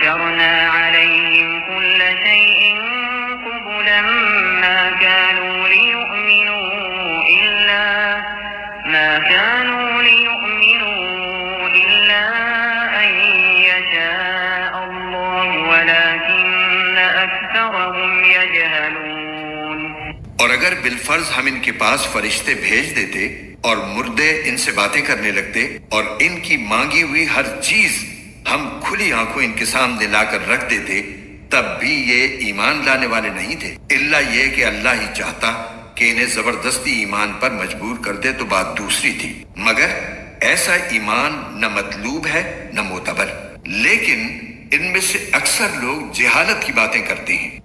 وسخرنا عليهم كل شيء قبلا ما كانوا ليؤمنوا إلا أن يشاء الله ولكن أكثرهم يجهلون। और अगर बिलफर्ज हम इनके पास फरिश्ते भेज देते और मुर्दे इनसे बातें करने लगते और इनकी मांगी हुई हर चीज हम खुली आंखों इनके सामने लाकर रख देते, तब भी ये ईमान लाने वाले नहीं थे। इल्ला ये कि अल्लाह ही चाहता कि इन्हें जबरदस्ती ईमान पर मजबूर कर दे तो बात दूसरी थी, मगर ऐसा ईमान न मतलूब है न मोतबर। लेकिन इनमें से अक्सर लोग जहालत की बातें करते हैं।